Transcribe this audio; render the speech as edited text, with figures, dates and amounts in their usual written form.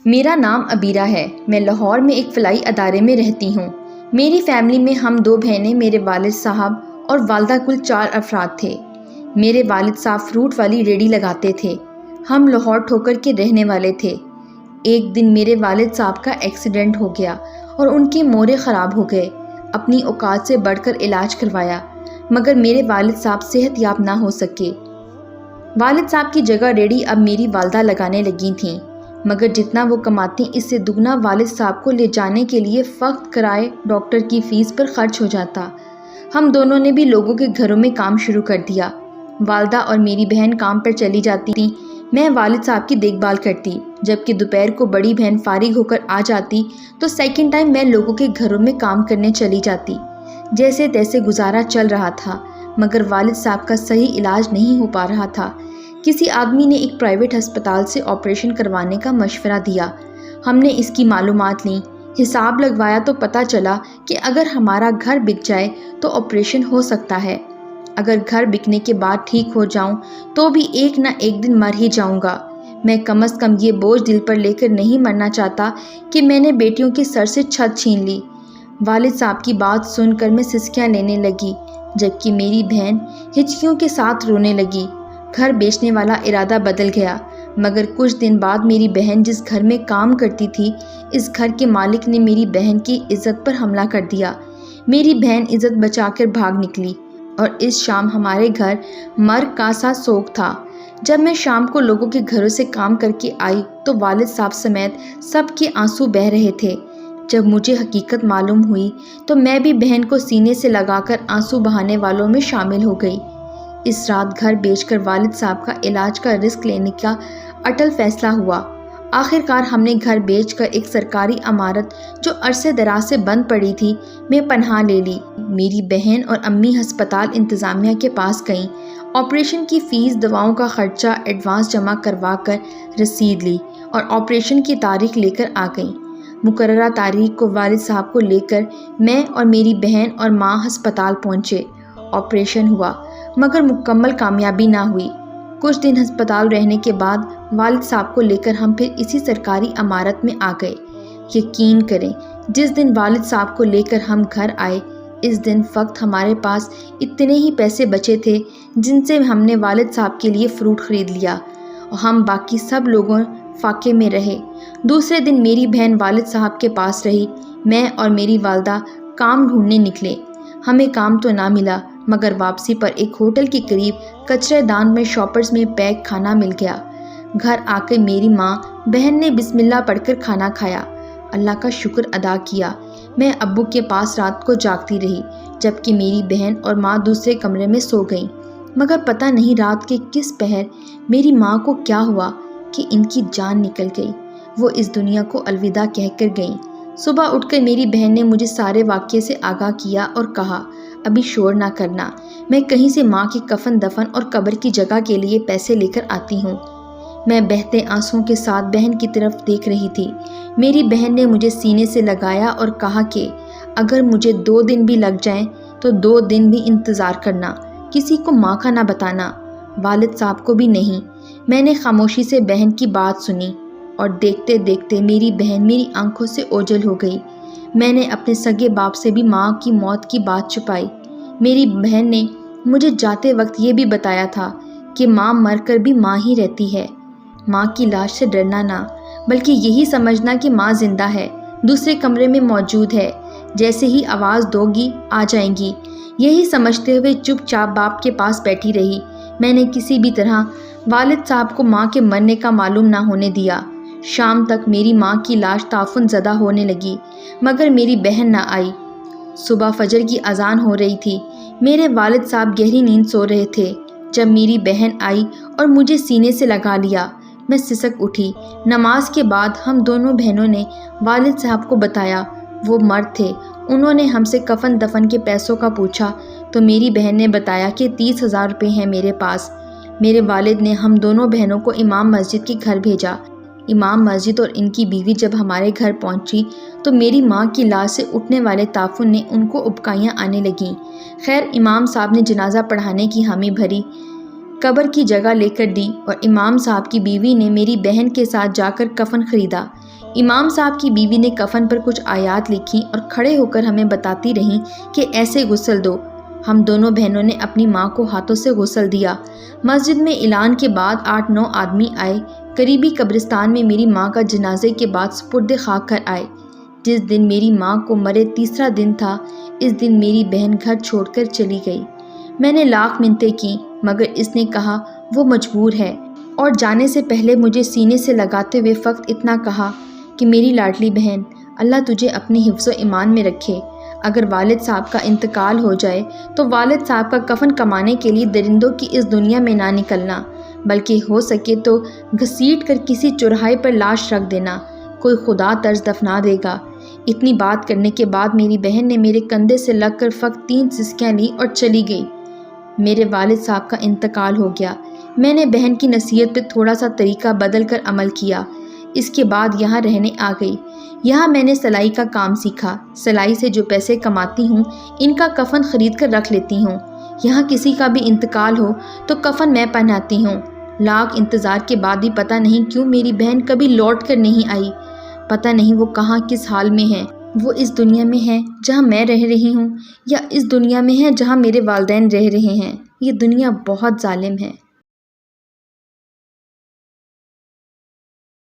میرا نام عبیرہ ہے۔ میں لاہور میں ایک فلاحی ادارے میں رہتی ہوں۔ میری فیملی میں ہم 2 بہنیں، میرے والد صاحب اور والدہ، کل 4 افراد تھے۔ میرے والد صاحب فروٹ والی ریڑھی لگاتے تھے۔ ہم لاہور ٹھوکر کے رہنے والے تھے۔ ایک دن میرے والد صاحب کا ایکسیڈنٹ ہو گیا اور ان کے موڑے خراب ہو گئے۔ اپنی اوقات سے بڑھ کر علاج کروایا مگر میرے والد صاحب صحت یاب نہ ہو سکے۔ والد صاحب کی جگہ ریڑھی اب میری والدہ لگانے لگی تھیں، مگر جتنا وہ کماتی اس سے دگنا والد صاحب کو لے جانے کے لیے فقط کرائے ڈاکٹر کی فیس پر خرچ ہو جاتا۔ ہم دونوں نے بھی لوگوں کے گھروں میں کام شروع کر دیا۔ والدہ اور میری بہن کام پر چلی جاتی تھی، میں والد صاحب کی دیکھ بھال کرتی۔ جبکہ دوپہر کو بڑی بہن فارغ ہو کر آ جاتی تو سیکنڈ ٹائم میں لوگوں کے گھروں میں کام کرنے چلی جاتی۔ جیسے تیسے گزارا چل رہا تھا، مگر والد صاحب کا صحیح علاج نہیں ہو پا رہا تھا۔ کسی آدمی نے ایک پرائیویٹ ہسپتال سے آپریشن کروانے کا مشورہ دیا۔ ہم نے اس کی معلومات لیں، حساب لگوایا تو پتہ چلا کہ اگر ہمارا گھر بک جائے تو آپریشن ہو سکتا ہے۔ اگر گھر بکنے کے بعد ٹھیک ہو جاؤں تو بھی ایک نہ ایک دن مر ہی جاؤں گا۔ میں کم از کم یہ بوجھ دل پر لے کر نہیں مرنا چاہتا کہ میں نے بیٹیوں کے سر سے چھت چھین لی۔ والد صاحب کی بات سن کر میں سسکیاں لینے لگی، جبکہ میری بہن ہچکیوں کے ساتھ رونے لگی۔ گھر بیچنے والا ارادہ بدل گیا، مگر کچھ دن بعد میری بہن جس گھر میں کام کرتی تھی، اس گھر کے مالک نے میری بہن کی عزت پر حملہ کر دیا۔ میری بہن عزت بچا کر بھاگ نکلی اور اس شام ہمارے گھر مرگ کا سا سوگ تھا۔ جب میں شام کو لوگوں کے گھروں سے کام کر کے آئی تو والد صاحب سمیت سب کے آنسو بہہ رہے تھے۔ جب مجھے حقیقت معلوم ہوئی تو میں بھی بہن کو سینے سے لگا کر آنسو بہانے والوں میں شامل ہو گئی۔ اس رات گھر بیچ کر والد صاحب کا علاج کا رسک لینے کا اٹل فیصلہ ہوا۔ آخر کار ہم نے گھر بیچ کر ایک سرکاری عمارت جو عرصے دراز سے بند پڑی تھی میں پناہ لے لی۔ میری بہن اور امی ہسپتال انتظامیہ کے پاس گئیں، آپریشن کی فیس، دواؤں کا خرچہ ایڈوانس جمع کروا کر رسید لی اور آپریشن کی تاریخ لے کر آ گئیں۔ مقررہ تاریخ کو والد صاحب کو لے کر میں اور میری بہن اور ماں ہسپتال پہنچے۔ آپریشن ہوا مگر مکمل کامیابی نہ ہوئی۔ کچھ دن ہسپتال رہنے کے بعد والد صاحب کو لے کر ہم پھر اسی سرکاری عمارت میں آ گئے۔ یقین کریں، جس دن والد صاحب کو لے کر ہم گھر آئے، اس دن فقط ہمارے پاس اتنے ہی پیسے بچے تھے جن سے ہم نے والد صاحب کے لیے فروٹ خرید لیا اور ہم باقی سب لوگوں فاقے میں رہے۔ دوسرے دن میری بہن والد صاحب کے پاس رہی، میں اور میری والدہ کام ڈھونڈنے نکلے۔ ہمیں کام تو نہ ملا، مگر واپسی پر ایک ہوٹل کے قریب کچرے دان میں شاپرز میں پیک کھانا مل گیا۔ گھر آ کر میری ماں بہن نے بسم اللہ پڑھ کر کھانا کھایا، اللہ کا شکر ادا کیا۔ میں ابو کے پاس رات کو جاگتی رہی، جبکہ میری بہن اور ماں دوسرے کمرے میں سو گئیں۔ مگر پتہ نہیں رات کے کس پہر میری ماں کو کیا ہوا کہ ان کی جان نکل گئی۔ وہ اس دنیا کو الوداع کہہ کر گئیں۔ صبح اٹھ کر میری بہن نے مجھے سارے واقعے سے آگاہ کیا اور کہا، ابھی شور نہ کرنا، میں کہیں سے ماں کے کفن دفن اور قبر کی جگہ کے لیے پیسے لے کر آتی ہوں۔ میں بہتے آنسوؤں کے ساتھ بہن کی طرف دیکھ رہی تھی۔ میری بہن نے مجھے سینے سے لگایا اور کہا کہ اگر مجھے 2 دن بھی لگ جائیں تو 2 دن بھی انتظار کرنا، کسی کو ماں کا نہ بتانا، والد صاحب کو بھی نہیں۔ میں نے خاموشی سے بہن کی بات سنی اور دیکھتے دیکھتے میری بہن میری آنکھوں سے اوجھل ہو گئی۔ میں نے اپنے سگے باپ سے بھی ماں کی موت کی بات چھپائی۔ میری بہن نے مجھے جاتے وقت یہ بھی بتایا تھا کہ ماں مر کر بھی ماں ہی رہتی ہے۔ ماں کی لاش سے ڈرنا نہ، بلکہ یہی سمجھنا کہ ماں زندہ ہے، دوسرے کمرے میں موجود ہے، جیسے ہی آواز دو گی آ جائیں گی۔ یہی سمجھتے ہوئے چپ چاپ باپ کے پاس بیٹھی رہی۔ میں نے کسی بھی طرح والد صاحب کو ماں کے مرنے کا معلوم نہ ہونے دیا۔ شام تک میری ماں کی لاش تعفن زدہ ہونے لگی، مگر میری بہن نہ آئی۔ صبح فجر کی اذان ہو رہی تھی، میرے والد صاحب گہری نیند سو رہے تھے جب میری بہن آئی اور مجھے سینے سے لگا لیا۔ میں سسک اٹھی۔ نماز کے بعد ہم دونوں بہنوں نے والد صاحب کو بتایا۔ وہ مرد تھے۔ انہوں نے ہم سے کفن دفن کے پیسوں کا پوچھا تو میری بہن نے بتایا کہ 30,000 روپے ہیں میرے پاس۔ میرے والد نے ہم دونوں بہنوں کو امام مسجد کے گھر بھیجا۔ امام مسجد اور ان کی بیوی جب ہمارے گھر پہنچی تو میری ماں کی لاش سے اٹھنے والے تعفن نے ان کو ابکائیاں آنے لگیں۔ خیر، امام صاحب نے جنازہ پڑھانے کی حامی بھری، قبر کی جگہ لے کر دی اور امام صاحب کی بیوی نے میری بہن کے ساتھ جا کر کفن خریدا۔ امام صاحب کی بیوی نے کفن پر کچھ آیات لکھی اور کھڑے ہو کر ہمیں بتاتی رہیں کہ ایسے غسل دو۔ ہم دونوں بہنوں نے اپنی ماں کو ہاتھوں سے غسل دیا۔ مسجد میں اعلان کے بعد 8-9 آدمی آئے۔ قریبی قبرستان میں میری ماں کا جنازے کے بعد سپرد خاک کر آئے۔ جس دن میری ماں کو مرے تیسرا دن تھا، اس دن میری بہن گھر چھوڑ کر چلی گئی۔ میں نے لاکھ منتیں کی مگر اس نے کہا وہ مجبور ہے، اور جانے سے پہلے مجھے سینے سے لگاتے ہوئے فقط اتنا کہا کہ میری لاڈلی بہن، اللہ تجھے اپنی حفظ و ایمان میں رکھے۔ اگر والد صاحب کا انتقال ہو جائے تو والد صاحب کا کفن کمانے کے لیے درندوں کی اس دنیا میں نہ نکلنا، بلکہ ہو سکے تو گھسیٹ کر کسی چوراہے پر لاش رکھ دینا، کوئی خدا طرز دفنا دے گا۔ اتنی بات کرنے کے بعد میری بہن نے میرے کندھے سے لگ کر فقط 3 سسکیاں لی اور چلی گئی۔ میرے والد صاحب کا انتقال ہو گیا۔ میں نے بہن کی نصیحت پہ تھوڑا سا طریقہ بدل کر عمل کیا۔ اس کے بعد یہاں رہنے آ گئی۔ یہاں میں نے سلائی کا کام سیکھا۔ سلائی سے جو پیسے کماتی ہوں ان کا کفن خرید کر رکھ لیتی ہوں۔ یہاں کسی کا بھی انتقال ہو تو کفن میں پہناتی ہوں۔ لاکھ انتظار کے بعد بھی پتہ نہیں کیوں میری بہن کبھی لوٹ کر نہیں آئی۔ پتہ نہیں وہ کہاں کس حال میں ہے۔ وہ اس دنیا میں ہے جہاں میں رہ رہی ہوں، یا اس دنیا میں ہے جہاں میرے والدین رہ رہے ہیں۔ یہ دنیا بہت ظالم ہے۔